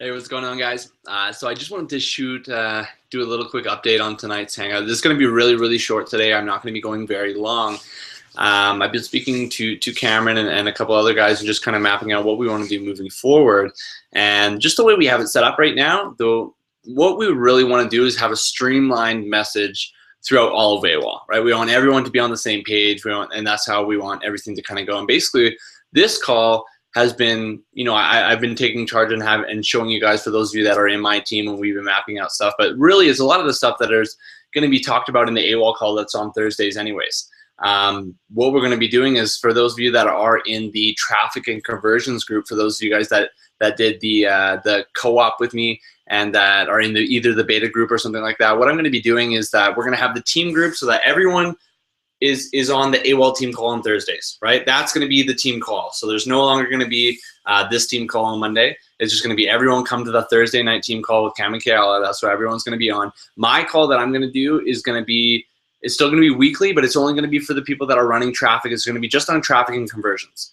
Hey, what's going on, guys? So I just wanted to do a little quick update on tonight's hangout. This is going to be really, really short today. I'm not going to be going very long. I've been speaking to Cameron and a couple other guys and just kind of mapping out what we want to do moving forward. And just the way we have it set up right now, though, what we really want to do is have a streamlined message throughout all of AWOL, right? We want everyone to be on the same page, and that's how we want everything to kind of go. And basically, this call has been, I've been taking charge and showing you guys, for those of you that are in my team, and we've been mapping out stuff. But really, it's a lot of the stuff that is going to be talked about in the AWOL call that's on Thursdays anyways. What we're going to be doing is, for those of you that are in the traffic and conversions group, for those of you guys that did the co-op with me and that are in either the beta group or something like that, what I'm going to be doing is that we're going to have the team group so that everyone is on the AWOL team call on Thursdays, right? That's going to be the team call. So there's no longer going to be this team call on Monday. It's just going to be everyone come to the Thursday night team call with Cam and Kayla. That's what everyone's going to be on. My call that I'm going to do is going to be, it's still going to be weekly, but it's only going to be for the people that are running traffic. It's going to be just on traffic and conversions.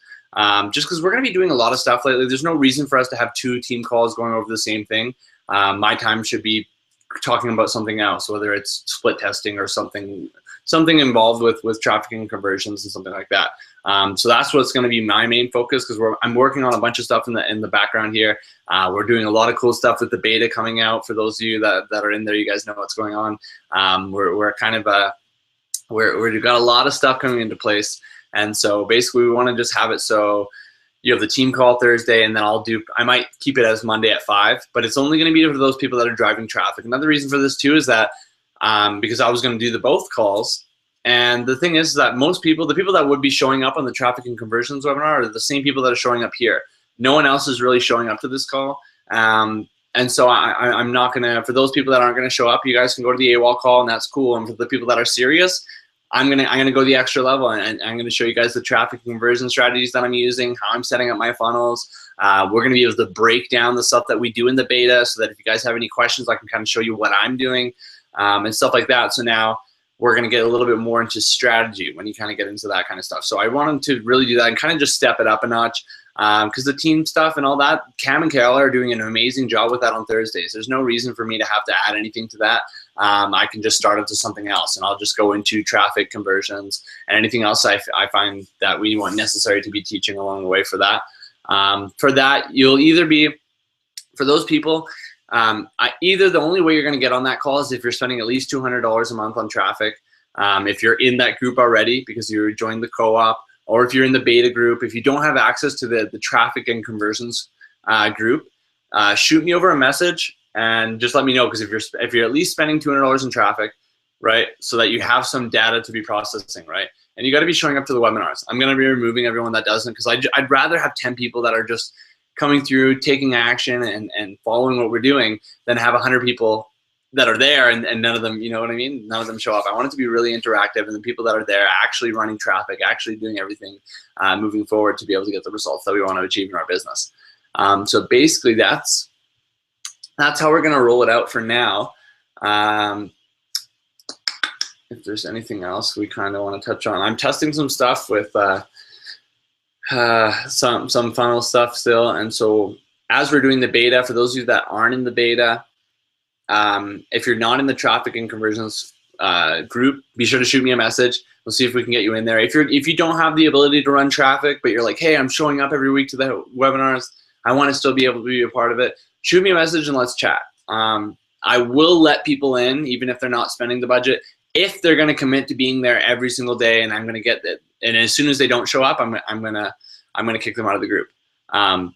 Just because we're going to be doing a lot of stuff lately. There's no reason for us to have two team calls going over the same thing. My time should be talking about something else, whether it's split testing or something involved with traffic and conversions and something like that. So that's what's going to be my main focus, because I'm working on a bunch of stuff in the background here. We're doing a lot of cool stuff with the beta coming out. For those of you that are in there, you guys know what's going on. We're kind of we've got a lot of stuff coming into place, and so basically we want to just have it so you have the team call Thursday, and then I might keep it as Monday at 5, but it's only going to be for those people that are driving traffic. Another reason for this too is that because I was going to do both calls, and the thing is that most people, the people that would be showing up on the traffic and conversions webinar, are the same people that are showing up here. No one else is really showing up to this call, and so I'm not gonna. For those people that aren't gonna show up, you guys can go to the AWOL call, and that's cool. And for the people that are serious, I'm gonna go the extra level, and I'm gonna show you guys the traffic conversion strategies that I'm using, how I'm setting up my funnels. We're gonna be able to break down the stuff that we do in the beta, so that if you guys have any questions, I can kind of show you what I'm doing. And stuff like that. So now we're going to get a little bit more into strategy when you kind of get into that kind of stuff. So I wanted to really do that and kind of just step it up a notch, because the team stuff and all that, Cam and Kayla are doing an amazing job with that on Thursdays. There's no reason for me to have to add anything to that. I can just start it to something else, and I'll just go into traffic conversions and anything else I find that we want necessary to be teaching along the way for that. For that, you'll either be, for those people, either the only way you're going to get on that call is if you're spending at least $200 a month on traffic. If you're in that group already because you joined the co-op, or if you're in the beta group. If you don't have access to the traffic and conversions group, shoot me over a message and just let me know, because if you're at least spending $200 in traffic, right, so that you have some data to be processing, right, and you got to be showing up to the webinars. I'm going to be removing everyone that doesn't, because I'd rather have 10 people that are just coming through, taking action and following what we're doing, than have 100 people that are there and none of them, you know what I mean? None of them show up. I want it to be really interactive, and the people that are there actually running traffic, actually doing everything moving forward to be able to get the results that we want to achieve in our business. So basically that's how we're going to roll it out for now. If there's anything else we kind of want to touch on, I'm testing some stuff with some funnel stuff still, and so as we're doing the beta, for those of you that aren't in the beta, if you're not in the traffic and conversions group, be sure to shoot me a message. We'll see if we can get you in there. If you don't have the ability to run traffic, but you're like, hey, I'm showing up every week to the webinars, I want to still be able to be a part of it, shoot me a message and let's chat. I will let people in even if they're not spending the budget, if they're going to commit to being there every single day, and I'm going to get it. And as soon as they don't show up, I'm gonna kick them out of the group.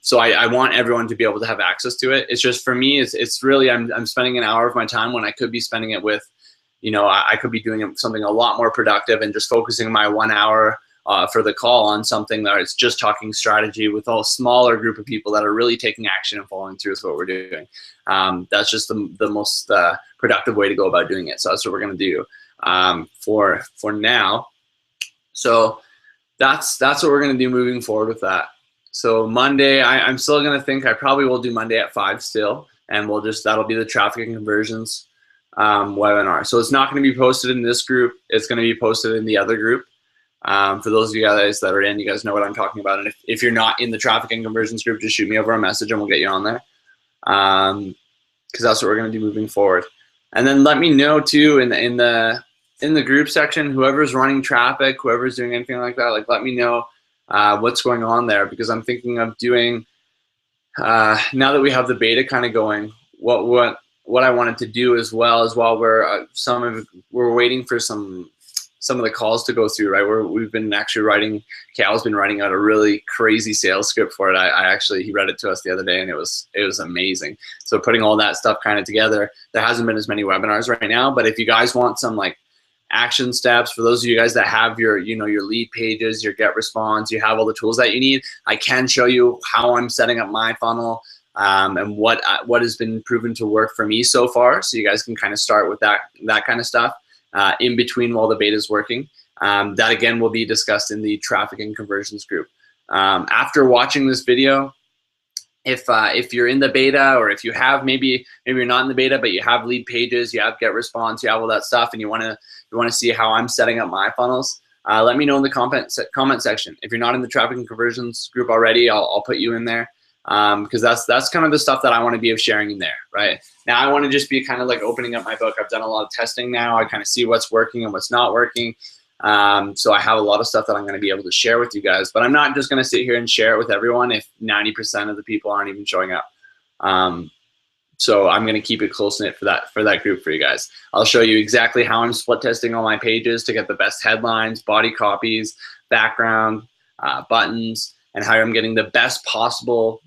So I want everyone to be able to have access to it. It's just, for me, it's really, I'm spending an hour of my time when I could be spending it with, I could be doing something a lot more productive and just focusing my 1 hour for the call on something that it's just talking strategy with a smaller group of people that are really taking action and following through with what we're doing. That's just the most productive way to go about doing it. So that's what we're gonna do for now. So that's what we're gonna do moving forward with that. So Monday, I'm still gonna think I probably will do Monday at 5 still, and that'll be the traffic and conversions webinar. So it's not gonna be posted in this group. It's gonna be posted in the other group. For those of you guys that are in, you guys know what I'm talking about. And if you're not in the traffic and conversions group, just shoot me over a message and we'll get you on there. because that's what we're going to do moving forward. And then let me know too in the group section, whoever's running traffic, whoever's doing anything like that, like let me know what's going on there, because I'm thinking of doing now that we have the beta kind of going, what I wanted to do as well is while we're waiting for some of the calls to go through, right? We've been actually writing. Cal's been writing out a really crazy sales script for it. He read it to us the other day, and it was amazing. So putting all that stuff kind of together, there hasn't been as many webinars right now, but if you guys want some like action steps for those of you guys that have your lead pages, your get response, you have all the tools that you need, I can show you how I'm setting up my funnel and what has been proven to work for me so far. So you guys can kind of start with that kind of stuff in between while the beta is working. That again will be discussed in the traffic and conversions group. After watching this video, if you're in the beta, or if you have maybe you're not in the beta but you have lead pages, you have get response, you have all that stuff, and you want to see how I'm setting up my funnels, let me know in the comment section. If you're not in the traffic and conversions group already, I'll put you in there, because that's kind of the stuff that I want to be sharing in there. Right now I want to just be kind of like opening up my book. I've done a lot of testing now. I kind of see what's working and what's not working. So I have a lot of stuff that I'm going to be able to share with you guys, but I'm not just going to sit here and share it with everyone if 90% of the people aren't even showing up. So I'm going to keep it close-knit for that group for you guys. I'll show you exactly how I'm split testing all my pages to get the best headlines, body copies, background, buttons, and how I'm getting the best possible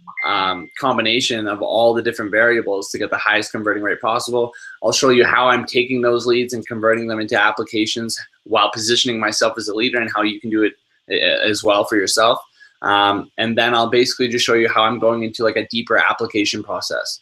combination of all the different variables to get the highest converting rate possible. I'll show you how I'm taking those leads and converting them into applications while positioning myself as a leader, and how you can do it as well for yourself. And then I'll basically just show you how I'm going into like a deeper application process.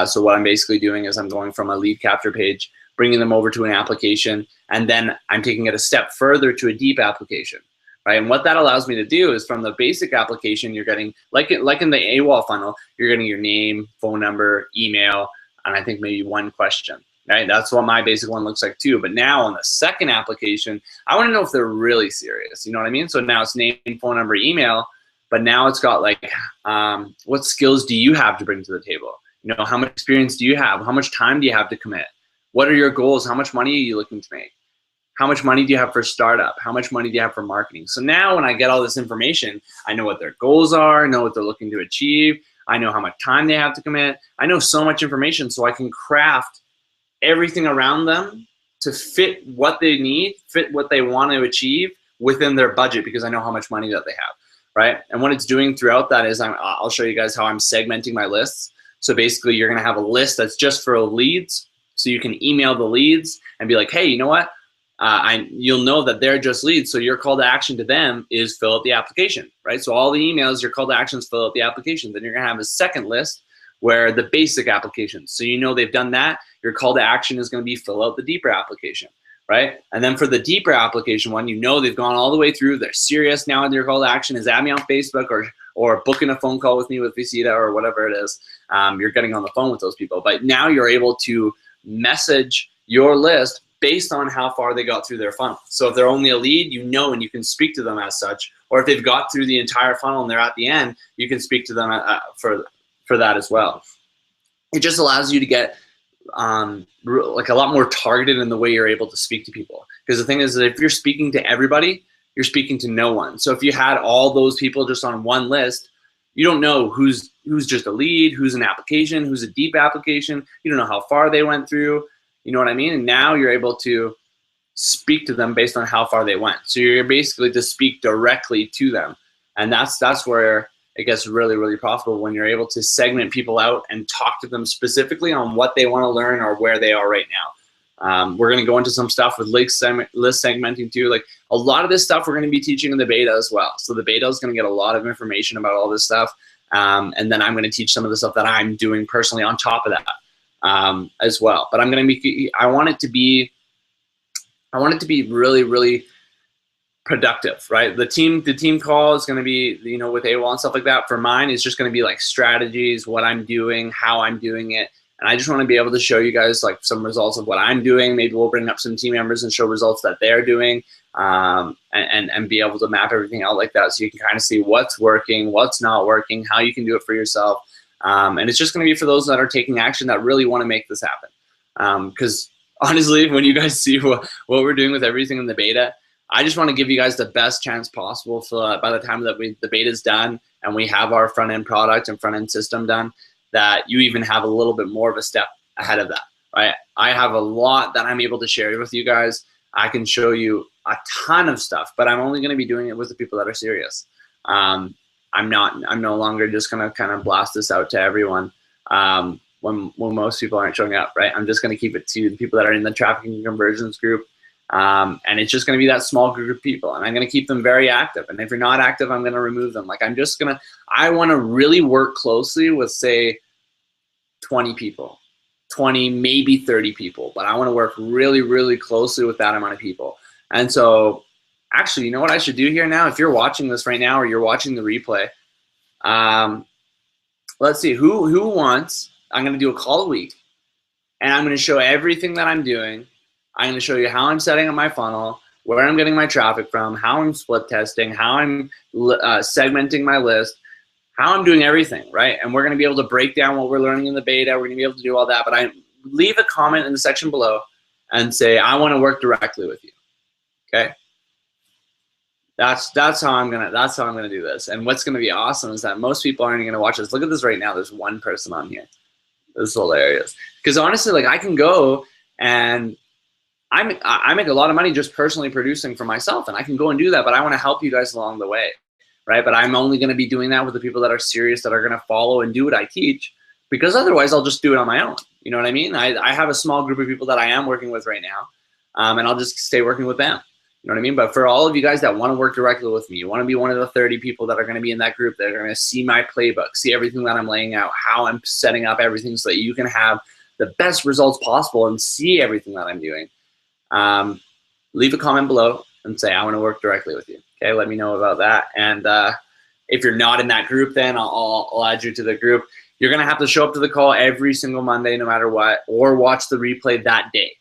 So what I'm basically doing is I'm going from a lead capture page, bringing them over to an application, and then I'm taking it a step further to a deep application. Right? And what that allows me to do is from the basic application, you're getting, like in the AWOL funnel, you're getting your name, phone number, email, and I think maybe one question. Right? That's what my basic one looks like too. But now on the second application, I want to know if they're really serious. You know what I mean? So now it's name, phone number, email, but now it's got like, what skills do you have to bring to the table? You know, how much experience do you have? How much time do you have to commit? What are your goals? How much money are you looking to make? How much money do you have for startup? How much money do you have for marketing? So now when I get all this information, I know what their goals are, I know what they're looking to achieve, I know how much time they have to commit. I know so much information, so I can craft everything around them to fit what they need, fit what they want to achieve within their budget, because I know how much money that they have, right? And what it's doing throughout that is I'll show you guys how I'm segmenting my lists. So basically you're gonna have a list that's just for leads, so you can email the leads and be like, hey, you know what? You'll know that they're just leads, so your call to action to them is fill out the application, right? So all the emails, your call to action is fill out the application. Then you're gonna have a second list where the basic applications, so you know they've done that, your call to action is gonna be fill out the deeper application, right? And then for the deeper application one, you know they've gone all the way through, they're serious now, and your call to action is add me on Facebook or booking a phone call with me with Visita or whatever it is. You're getting on the phone with those people. But now you're able to message your list based on how far they got through their funnel. So if they're only a lead, you know, and you can speak to them as such. Or if they've got through the entire funnel and they're at the end, you can speak to them for that as well. It just allows you to get like a lot more targeted in the way you're able to speak to people. Because the thing is that if you're speaking to everybody, you're speaking to no one. So if you had all those people just on one list, you don't know who's just a lead, who's an application, who's a deep application. You don't know how far they went through. You know what I mean? And now you're able to speak to them based on how far they went. So you're basically to speak directly to them. And that's where it gets really, really profitable, when you're able to segment people out and talk to them specifically on what they want to learn or where they are right now. We're going to go into some stuff with list segmenting too. Like a lot of this stuff we're going to be teaching in the beta as well. So the beta is going to get a lot of information about all this stuff. And then I'm going to teach some of the stuff that I'm doing personally on top of that as well. But I want it to be really, really productive, right? The team call is going to be, you know, with AWOL and stuff like that. For mine, it's just going to be like strategies, what I'm doing, how I'm doing it. And I just want to be able to show you guys like some results of what I'm doing. Maybe we'll bring up some team members and show results that they're doing, and be able to map everything out like that, so you can kind of see what's working, what's not working, how you can do it for yourself. And it's just going to be for those that are taking action that really want to make this happen. Because honestly, when you guys see what we're doing with everything in the beta, I just want to give you guys the best chance possible for by the time that the beta is done and we have our front end product and front end system done, that you even have a little bit more of a step ahead of that, right? I have a lot that I'm able to share with you guys. I can show you a ton of stuff, but I'm only going to be doing it with the people that are serious. I'm no longer just going to kind of blast this out to everyone when most people aren't showing up, right? I'm just going to keep it to the people that are in the trafficking and conversions group. And it's just going to be that small group of people, and I'm going to keep them very active. And if you're not active, I'm going to remove them. Like I want to really work closely with, say, 20 people, 20, maybe 30 people, but I want to work really, really closely with that amount of people. And so actually, you know what I should do here now? If you're watching this right now or you're watching the replay, let's see who wants. I'm going to do a call a week, and I'm going to show everything that I'm doing. I'm going to show you how I'm setting up my funnel, where I'm getting my traffic from, how I'm split testing, how I'm segmenting my list, how I'm doing everything, right? And we're going to be able to break down what we're learning in the beta. We're going to be able to do all that. But leave a comment in the section below and say, I want to work directly with you. Okay? That's how I'm gonna do this. And what's gonna be awesome is that most people aren't gonna watch this. Look at this right now. There's one person on here. This is hilarious. Because honestly, like, I can go and I make a lot of money just personally producing for myself, and I can go and do that, but I want to help you guys along the way, right? But I'm only going to be doing that with the people that are serious, that are going to follow and do what I teach, because otherwise I'll just do it on my own. You know what I mean? I have a small group of people that I am working with right now, and I'll just stay working with them. You know what I mean? But for all of you guys that want to work directly with me, you want to be one of the 30 people that are going to be in that group, that are going to see my playbook, see everything that I'm laying out, how I'm setting up everything so that you can have the best results possible and see everything that I'm doing. Leave a comment below and say, I want to work directly with you. Okay, let me know about that. And if you're not in that group, then I'll add you to the group. You're going to have to show up to the call every single Monday, no matter what, or watch the replay that day.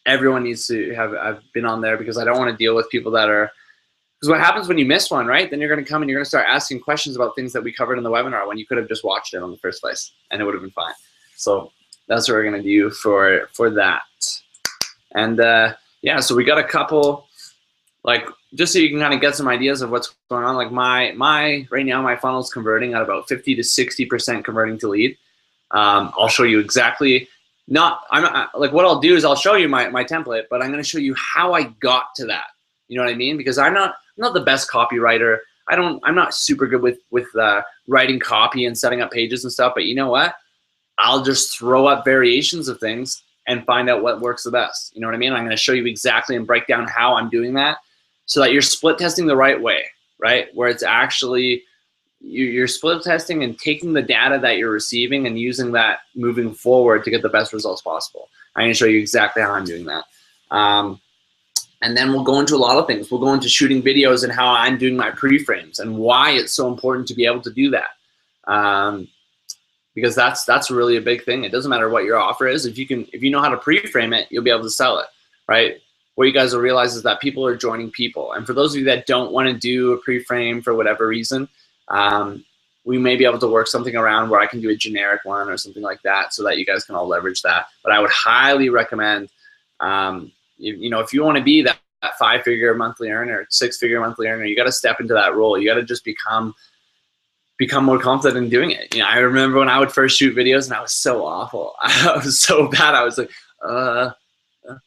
Everyone needs to have been on there, because I don't want to deal with people that are, because what happens when you miss one, right? Then you're going to come and you're going to start asking questions about things that we covered in the webinar when you could have just watched it in the first place, and it would have been fine. So that's what we're going to do for that. And yeah, so we got a couple, like, just so you can kind of get some ideas of what's going on. Like right now my funnel's converting at about 50 to 60% converting to lead. I'll show you exactly. Like, what I'll do is I'll show you my template, but I'm going to show you how I got to that. You know what I mean? Because I'm not the best copywriter. I'm not super good with writing copy and setting up pages and stuff. But you know what? I'll just throw up variations of things and find out what works the best. You know what I mean? I'm going to show you exactly and break down how I'm doing that, so that you're split testing the right way, right? Where it's actually, you're split testing and taking the data that you're receiving and using that moving forward to get the best results possible. I'm going to show you exactly how I'm doing that. And then we'll go into a lot of things. We'll go into shooting videos and how I'm doing my pre-frames and why it's so important to be able to do that. Because that's really a big thing. It doesn't matter what your offer is. If you know how to pre-frame it, you'll be able to sell it, right? What you guys will realize is that people are joining people. And for those of you that don't want to do a pre-frame for whatever reason, we may be able to work something around where I can do a generic one or something like that, so that you guys can all leverage that. But I would highly recommend, you know, if you want to be that 5-figure monthly earner, 6-figure monthly earner, you got to step into that role. You got to just become more confident in doing it. You know, I remember when I would first shoot videos and I was so awful. I was so bad. I was like,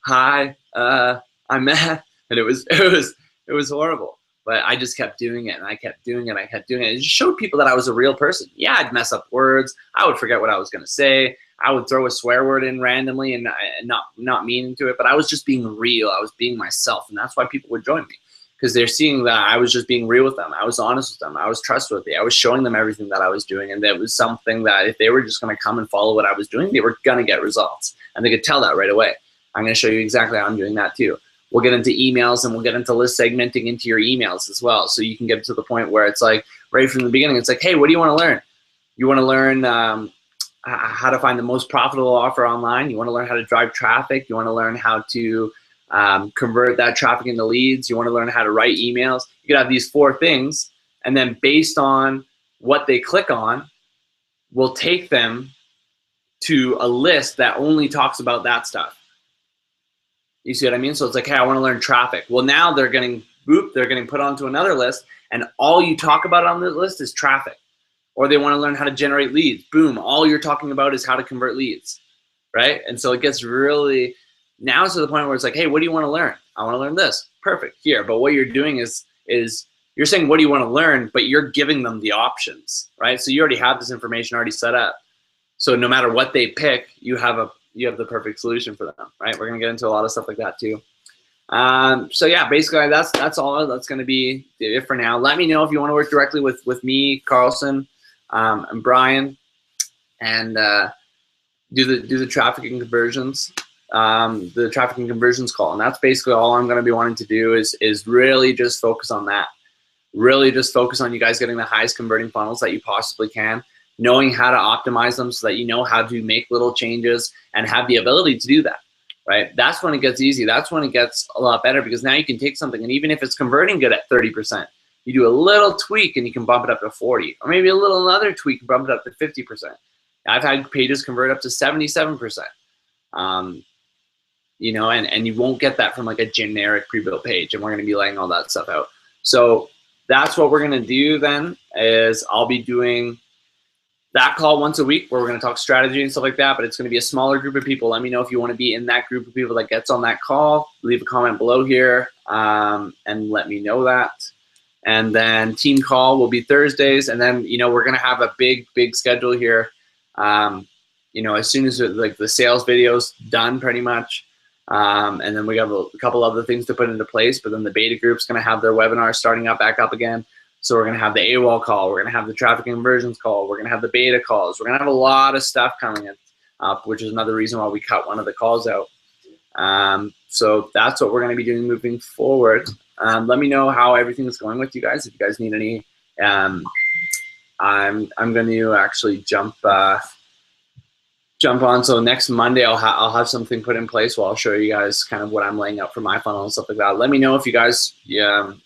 hi, I'm Matt. And it was horrible. But I just kept doing it, and I kept doing it. I kept doing it. It just showed people that I was a real person. Yeah, I'd mess up words. I would forget what I was going to say. I would throw a swear word in randomly and not meaning to it. But I was just being real. I was being myself. And that's why people would join me, because they're seeing that I was just being real with them. I was honest with them. I was trustworthy. I was showing them everything that I was doing. And that was something that if they were just going to come and follow what I was doing, they were going to get results. And they could tell that right away. I'm going to show you exactly how I'm doing that too. We'll get into emails, and we'll get into list segmenting into your emails as well. So you can get to the point where it's like, right from the beginning, it's like, hey, what do you want to learn? You want to learn how to find the most profitable offer online. You want to learn how to drive traffic. You want to learn how to convert that traffic into leads. You want to learn how to write emails. You could have these 4 things, and then based on what they click on, will take them to a list that only talks about that stuff. You see what I mean? So it's like, hey, I want to learn traffic. Well, now they're getting put onto another list, and all you talk about on the list is traffic. Or they want to learn how to generate leads. Boom, all you're talking about is how to convert leads, right? And so it gets really, now it's to the point where it's like, hey, what do you want to learn? I want to learn this. Perfect, here. But what you're doing is you're saying, what do you want to learn? But you're giving them the options, right? So you already have this information already set up. So no matter what they pick, you have the perfect solution for them, right? We're gonna get into a lot of stuff like that too. So yeah, basically that's all that's gonna be it for now. Let me know if you want to work directly with me, Carlson, and Brian, and do the traffic and conversions, the traffic and conversions call. And that's basically all I'm gonna be wanting to do is really just focus on that. Really just focus on you guys getting the highest converting funnels that you possibly can, knowing how to optimize them so that you know how to make little changes and have the ability to do that, right? That's when it gets easy. That's when it gets a lot better, because now you can take something, and even if it's converting good at 30%, you do a little tweak and you can bump it up to 40, or maybe another tweak and bump it up to 50%. I've had pages convert up to 77%. You know, and you won't get that from like a generic pre-built page, and we're going to be laying all that stuff out. So that's what we're going to do then, is I'll be doing that call once a week where we're going to talk strategy and stuff like that, but it's going to be a smaller group of people. Let me know if you want to be in that group of people that gets on that call. Leave a comment below here, and let me know that. And then team call will be Thursdays, and then, you know, we're going to have a big schedule here. You know, as soon as like the sales video's done pretty much, and then we have a couple other things to put into place, but then the beta group's going to have their webinar starting back up again. So we're going to have the AWOL call, we're going to have the traffic and conversions call, we're going to have the beta calls, we're going to have a lot of stuff coming in, which is another reason why we cut one of the calls out. So that's what we're going to be doing moving forward. Let me know how everything's going with you guys. If you guys need any, I'm going to actually jump on. So next Monday I'll have something put in place where I'll show you guys kind of what I'm laying out for my funnel and stuff like that. Let me know if you guys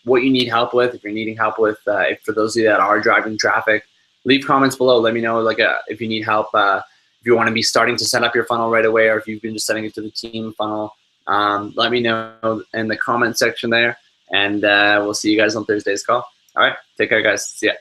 what you need help with. If you're needing help with, for those of you that are driving traffic, leave comments below. Let me know if you need help. If you want to be starting to set up your funnel right away, or if you've been just setting it to the team funnel, let me know in the comment section there, and we'll see you guys on Thursday's call. All right, take care, guys. See ya.